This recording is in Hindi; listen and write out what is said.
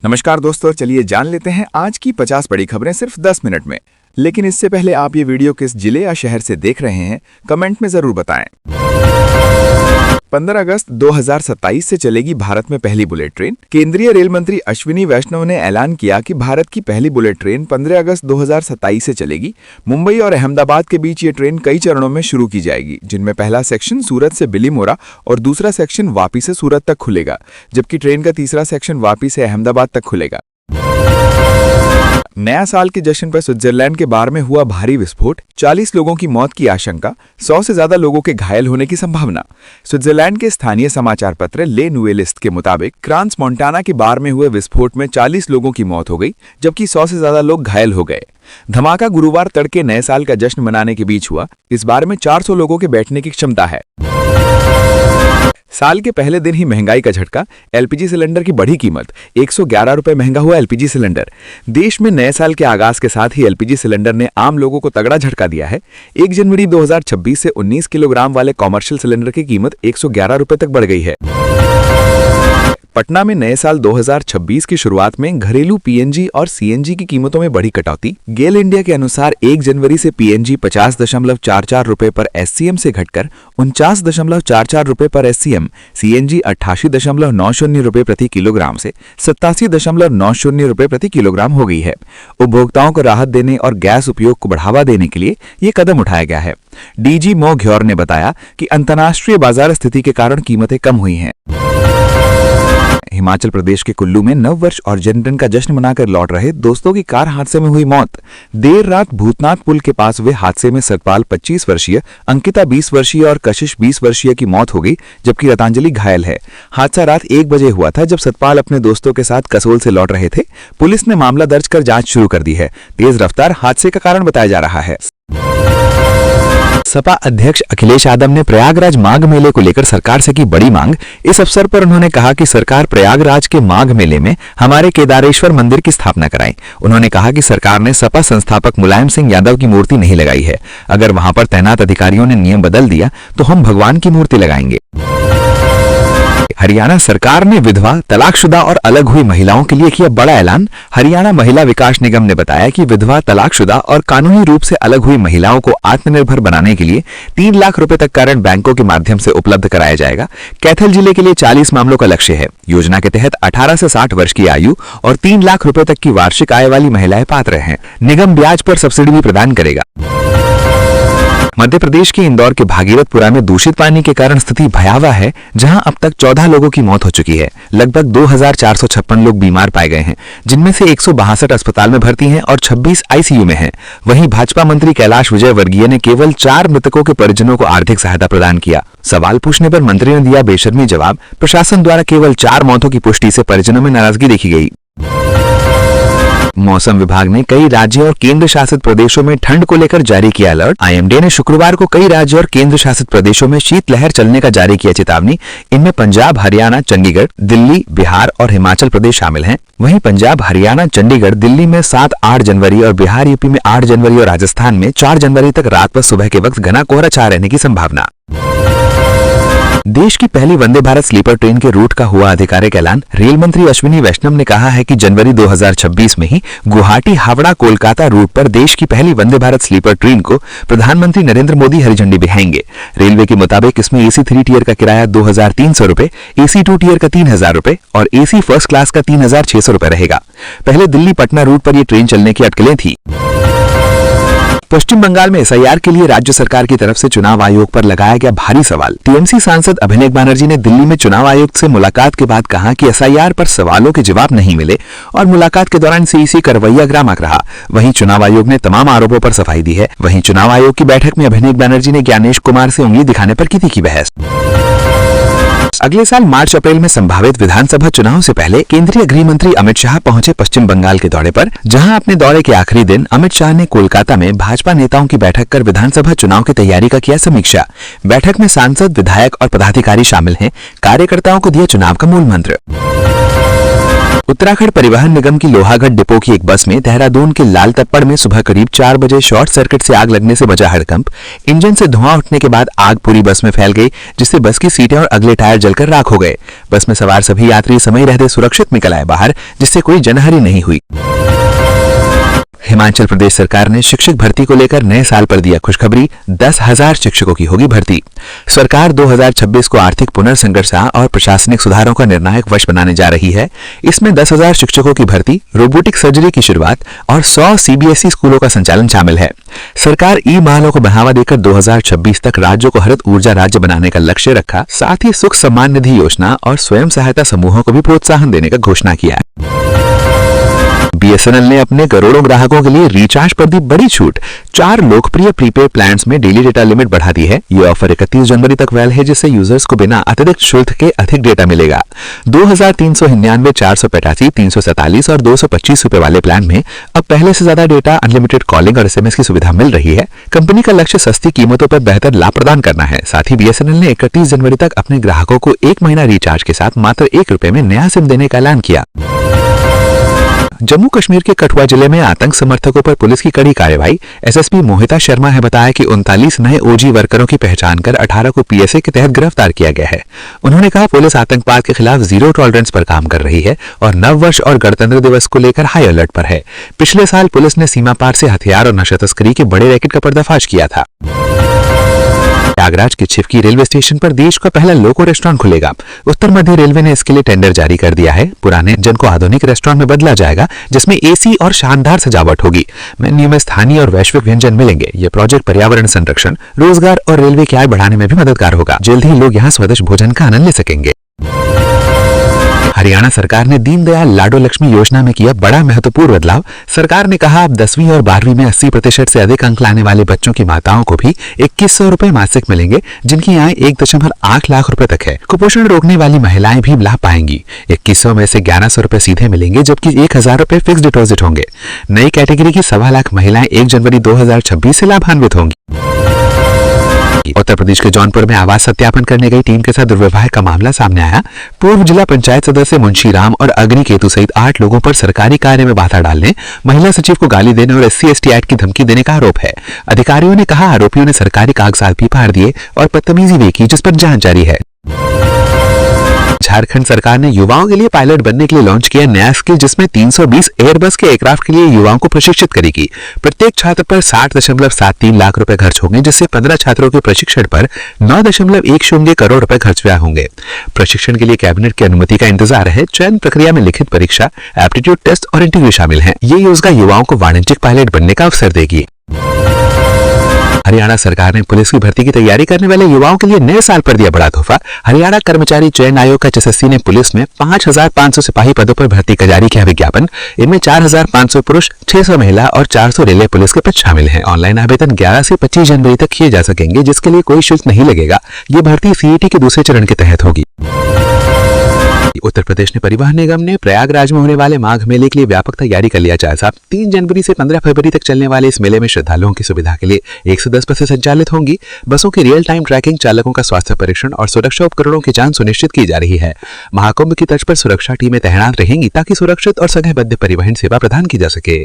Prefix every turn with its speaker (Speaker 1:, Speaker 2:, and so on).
Speaker 1: नमस्कार दोस्तों, चलिए जान लेते हैं आज की 50 बड़ी खबरें सिर्फ 10 मिनट में। लेकिन इससे पहले आप ये वीडियो किस जिले या शहर से देख रहे हैं, कमेंट में जरूर बताएं। 15 अगस्त 2027 से चलेगी भारत में पहली बुलेट ट्रेन। केंद्रीय रेल मंत्री अश्विनी वैष्णव ने ऐलान किया कि भारत की पहली बुलेट ट्रेन 15 अगस्त 2027 से चलेगी। मुंबई और अहमदाबाद के बीच ये ट्रेन कई चरणों में शुरू की जाएगी, जिनमें पहला सेक्शन सूरत से बिलीमोरा और दूसरा सेक्शन वापी से सूरत तक खुलेगा, जबकि ट्रेन का तीसरा सेक्शन वापी से अहमदाबाद तक खुलेगा। नया साल के जश्न पर स्विट्जरलैंड के बार में हुआ भारी विस्फोट, 40 लोगों की मौत की आशंका, 100 से ज्यादा लोगों के घायल होने की संभावना। स्विट्जरलैंड के स्थानीय समाचार पत्र ले नूवेलिस्ट के मुताबिक क्रांस मोंटाना के बार में हुए विस्फोट में 40 लोगों की मौत हो गई, जबकि 100 से ज्यादा लोग घायल हो गए। धमाका गुरुवार तड़के नए साल का जश्न मनाने के बीच हुआ। इस बार में 400 लोगों के बैठने की क्षमता है। साल के पहले दिन ही महंगाई का झटका, एलपीजी सिलेंडर की बढ़ी कीमत, 111 रुपए महंगा हुआ एलपीजी सिलेंडर। देश में नए साल के आगाज के साथ ही एलपीजी सिलेंडर ने आम लोगों को तगड़ा झटका दिया है। 1 जनवरी 2026 से 19 किलोग्राम वाले कॉमर्शियल सिलेंडर की कीमत 111 रुपए तक बढ़ गई है। पटना में नए साल 2026 की शुरुआत में घरेलू पीएनजी और सीएनजी की कीमतों में बड़ी कटौती। गेल इंडिया के अनुसार 1 जनवरी से पीएनजी 50.44 रुपए पर एससीएम से घटकर 49.44 रुपए पर एससीएम, सीएनजी 88.90 रुपए प्रति किलोग्राम से 87.90 रुपए प्रति किलोग्राम हो गई है। उपभोक्ताओं को राहत देने और गैस उपयोग को बढ़ावा देने के लिए ये कदम उठाया गया है। डीजी मो घ्योर ने बताया कि अंतर्राष्ट्रीय बाजार स्थिति के कारण कीमतें कम हुई हैं। हिमाचल प्रदेश के कुल्लू में नव वर्ष और जन्मदिन का जश्न मनाकर लौट रहे दोस्तों की कार हादसे में हुई मौत। देर रात भूतनाथ पुल के पास हुए हादसे में सतपाल 25 वर्षीय, अंकिता 20 वर्षीय और कशिश 20 वर्षीय की मौत हो गई, जबकि रतांजलि घायल है। हादसा रात 1 बजे हुआ था, जब सतपाल अपने दोस्तों के साथ कसोल से लौट रहे थे। पुलिस ने मामला दर्ज कर जांच शुरू कर दी है। तेज रफ्तार हादसे का कारण बताया जा रहा है। सपा अध्यक्ष अखिलेश यादव ने प्रयागराज माघ मेले को लेकर सरकार से की बड़ी मांग। इस अवसर पर उन्होंने कहा कि सरकार प्रयागराज के माघ मेले में हमारे केदारेश्वर मंदिर की स्थापना कराए। उन्होंने कहा कि सरकार ने सपा संस्थापक मुलायम सिंह यादव की मूर्ति नहीं लगाई है। अगर वहां पर तैनात अधिकारियों ने नियम बदल दिया तो हम भगवान की मूर्ति लगाएंगे। हरियाणा सरकार ने विधवा, तलाकशुदा और अलग हुई महिलाओं के लिए किया बड़ा ऐलान। हरियाणा महिला विकास निगम ने बताया कि विधवा, तलाकशुदा और कानूनी रूप से अलग हुई महिलाओं को आत्मनिर्भर बनाने के लिए 3 लाख रुपए तक का ऋण बैंकों के माध्यम से उपलब्ध कराया जाएगा। कैथल जिले के लिए 40 मामलों का लक्ष्य है। योजना के तहत 18 से 60 वर्ष की आयु और 3 लाख रुपए तक की वार्षिक आय वाली महिलाएं पात्र हैं। निगम ब्याज पर सब्सिडी भी प्रदान करेगा। मध्य प्रदेश के इंदौर के भागीरथपुरा में दूषित पानी के कारण स्थिति भयावह है, जहां अब तक 14 लोगों की मौत हो चुकी है। लगभग 2456 लोग बीमार पाए गए हैं, जिनमें से 162 अस्पताल में भर्ती हैं और 26 आईसीयू में हैं। वहीं भाजपा मंत्री कैलाश विजयवर्गीय ने केवल 4 मृतकों के परिजनों को आर्थिक सहायता प्रदान किया। सवाल पूछने पर मंत्री ने दिया बेशर्मी जवाब। प्रशासन द्वारा केवल 4 मौतों की पुष्टि से परिजनों में नाराजगी देखी गई। मौसम विभाग ने कई राज्यों और केंद्र शासित प्रदेशों में ठंड को लेकर जारी किया अलर्ट। आईएमडी ने शुक्रवार को कई राज्यों और केंद्र शासित प्रदेशों में शीतलहर चलने का जारी किया चेतावनी। इनमें पंजाब, हरियाणा, चंडीगढ़, दिल्ली, बिहार और हिमाचल प्रदेश शामिल हैं। वहीं पंजाब, हरियाणा, चंडीगढ़, दिल्ली में 7-8 जनवरी और बिहार, यूपी में 8 जनवरी और राजस्थान में 4 जनवरी तक रात व सुबह के वक्त घना कोहरा छा रहने की संभावना। देश की पहली वंदे भारत स्लीपर ट्रेन के रूट का हुआ आधिकारिक ऐलान। रेल मंत्री अश्विनी वैष्णव ने कहा है कि जनवरी 2026 में ही गुवाहाटी, हावड़ा, कोलकाता रूट पर देश की पहली वंदे भारत स्लीपर ट्रेन को प्रधानमंत्री नरेंद्र मोदी हरी झंडी दिखाएंगे। रेलवे के मुताबिक इसमें एसी 3 टियर का किराया 2300 रुपए, एसी 2 टियर का 3000 रुपए और एसी फर्स्ट क्लास का 3600 रुपए रहेगा। पहले दिल्ली पटना रूट पर यह ट्रेन चलने की अटकलें थी। पश्चिम बंगाल में एसआईआर के लिए राज्य सरकार की तरफ से चुनाव आयोग पर लगाया गया भारी सवाल। टीएमसी सांसद अभिषेक बनर्जी ने दिल्ली में चुनाव आयुक्त से मुलाकात के बाद कहा कि एसआईआर पर सवालों के जवाब नहीं मिले और मुलाकात के दौरान सीईसी का रवैया आक्रामक रहा। वहीं चुनाव आयोग ने तमाम आरोपों पर सफाई दी है। वहीं चुनाव आयोग की बैठक में अभिषेक बनर्जी ने ज्ञानेश कुमार से उंगली दिखाने पर की तीखी बहस। अगले साल मार्च अप्रैल में संभावित विधानसभा चुनाव से पहले केंद्रीय गृह मंत्री अमित शाह पहुंचे पश्चिम बंगाल के दौरे पर, जहां अपने दौरे के आखिरी दिन अमित शाह ने कोलकाता में भाजपा नेताओं की बैठक कर विधानसभा चुनाव की तैयारी का किया समीक्षा। बैठक में सांसद, विधायक और पदाधिकारी शामिल हैं। कार्यकर्ताओं को दिया चुनाव का मूल मंत्र। उत्तराखंड परिवहन निगम की लोहागढ़ डिपो की एक बस में देहरादून के लाल तप्पड़ में सुबह करीब 4 बजे शॉर्ट सर्किट से आग लगने से मचा हड़कंप। इंजन से धुआं उठने के बाद आग पूरी बस में फैल गई, जिससे बस की सीटें और अगले टायर जलकर राख हो गए। बस में सवार सभी यात्री समय रहते सुरक्षित निकल आए बाहर, जिससे कोई जनहानि नहीं हुई। हिमाचल प्रदेश सरकार ने शिक्षक भर्ती को लेकर नए साल पर दिया खुशखबरी, 10,000 शिक्षकों की होगी भर्ती। सरकार 2026 को आर्थिक पुनर्संरचना और प्रशासनिक सुधारों का निर्णायक वर्ष बनाने जा रही है। इसमें 10,000 शिक्षकों की भर्ती, रोबोटिक सर्जरी की शुरुआत और 100 सीबीएसई स्कूलों का संचालन शामिल है। सरकार ई मालों को बढ़ावा देकर 2026 तक राज्यों को हरित ऊर्जा राज्य बनाने का लक्ष्य रखा। साथ ही सुख सम्मान निधि योजना और स्वयं सहायता समूहों को भी प्रोत्साहन देने का घोषणा किया है। बीएसएनएल ने अपने करोड़ों ग्राहकों के लिए रिचार्ज पर दी बड़ी छूट। 4 लोकप्रिय प्रीपेड प्लान्स में डेली डेटा लिमिट बढ़ा दी है। ये ऑफर 31 जनवरी तक वैध है, जिससे यूजर्स को बिना अतिरिक्त शुल्क के अधिक डेटा मिलेगा। 2399, 485, 347 और 225 रुपए वाले प्लान में अब पहले से ज्यादा डेटा, अनलिमिटेड कॉलिंग और एसएमएस की सुविधा मिल रही है। कंपनी का लक्ष्य सस्ती कीमतों पर बेहतर लाभ प्रदान करना है। साथ ही बीएसएनएल ने 31 जनवरी तक अपने ग्राहकों को 1 महीना रिचार्ज के साथ मात्र 1 रुपए में नया सिम देने का ऐलान किया। जम्मू कश्मीर के कठुआ जिले में आतंक समर्थकों पर पुलिस की कड़ी कार्रवाई। एसएसपी मोहिता शर्मा ने बताया कि 39 नए ओजी वर्करों की पहचान कर 18 को पीएसए के तहत गिरफ्तार किया गया है। उन्होंने कहा, पुलिस आतंकवाद के खिलाफ जीरो टॉलरेंस पर काम कर रही है और नववर्ष और गणतंत्र दिवस को लेकर हाई अलर्ट पर है। पिछले साल पुलिस ने सीमा पार से हथियार और नशा तस्करी के बड़े रैकेट का पर्दाफाश किया था। प्रयागराज के छिपकी रेलवे स्टेशन पर देश का पहला लोको रेस्टोरेंट खुलेगा। उत्तर मध्य रेलवे ने इसके लिए टेंडर जारी कर दिया है। पुराने इंजन को आधुनिक रेस्टोरेंट में बदला जाएगा, जिसमें एसी और शानदार सजावट होगी। मेन्यू में स्थानीय और वैश्विक व्यंजन मिलेंगे। ये प्रोजेक्ट पर्यावरण संरक्षण, रोजगार और रेलवे की आय बढ़ाने में भी मददगार होगा। जल्द ही लोग यहाँ स्वदेश भोजन का आनंद ले सकेंगे। हरियाणा सरकार ने दीनदयाल लाडो लक्ष्मी योजना में किया बड़ा महत्वपूर्ण बदलाव। सरकार ने कहा, अब 10वीं और 12वीं में 80% से अधिक अंक लाने वाले बच्चों की माताओं को भी 2100 रुपए मासिक मिलेंगे, जिनकी आय 1.8 लाख रुपए तक है। कुपोषण रोकने वाली महिलाएं भी लाभ पाएंगी। 2100 में से 1100 रुपए सीधे मिलेंगे, जबकि 1000 रुपए फिक्स डिपॉजिट होंगे। नई कैटेगरी की 1.25 लाख महिलाएं 1 जनवरी 2026 से लाभान्वित होंगी। उत्तर प्रदेश के जौनपुर में आवास सत्यापन करने गई टीम के साथ दुर्व्यवहार का मामला सामने आया। पूर्व जिला पंचायत सदस्य मुंशी राम और अग्नि केतु सहित 8 लोगों पर सरकारी कार्य में बाधा डालने, महिला सचिव को गाली देने और SC/ST एक्ट की धमकी देने का आरोप है। अधिकारियों ने कहा, आरोपियों ने सरकारी कागजात भी फाड़ दिए और बदतमीजी भी की, जिस पर जांच जारी है। झारखंड सरकार ने युवाओं के लिए पायलट बनने के लिए लॉन्च किया नया स्किल, जिसमें 320 एयरबस के एयरक्राफ्ट के लिए युवाओं को प्रशिक्षित करेगी। प्रत्येक छात्र पर 60.73 लाख रुपए खर्च होंगे, जिससे 15 छात्रों के प्रशिक्षण पर 9.10 करोड़ रुपए खर्च व्यय होंगे। प्रशिक्षण के लिए कैबिनेट की अनुमति का इंतजार है। चयन प्रक्रिया में लिखित परीक्षा, एप्टीट्यूड टेस्ट और इंटरव्यू शामिल हैं। ये योजना युवाओं को वाणिज्यिक पायलट बनने का अवसर देगी। हरियाणा सरकार ने पुलिस की भर्ती की तैयारी करने वाले युवाओं के लिए नए साल पर दिया बड़ा तोहफा। हरियाणा कर्मचारी चयन आयोग का HSSC ने पुलिस में 5500 सिपाही पदों पर भर्ती का जारी किया विज्ञापन। इनमें 4500 पुरुष, 600 महिला और 400 रेलवे पुलिस के पद शामिल हैं। ऑनलाइन आवेदन 11 से 25 जनवरी तक किए जा सकेंगे, जिसके लिए कोई शुल्क नहीं लगेगा। ये भर्ती CET के दूसरे चरण के तहत होगी। उत्तर प्रदेश ने परिवहन निगम ने प्रयागराज में होने वाले माघ मेले के लिए व्यापक तैयारी कर लिया जायजा। 3 जनवरी से 15 फरवरी तक चलने वाले इस मेले में श्रद्धालुओं की सुविधा के लिए 110 बसें संचालित होंगी। बसों की रियल टाइम ट्रैकिंग, चालकों का स्वास्थ्य परीक्षण और सुरक्षा उपकरणों की जांच सुनिश्चित की जा रही है। महाकुंभ की तर्ज पर सुरक्षा टीमें तैनात रहेंगी, ताकि सुरक्षित और संघबद्ध परिवहन सेवा प्रदान की जा सके।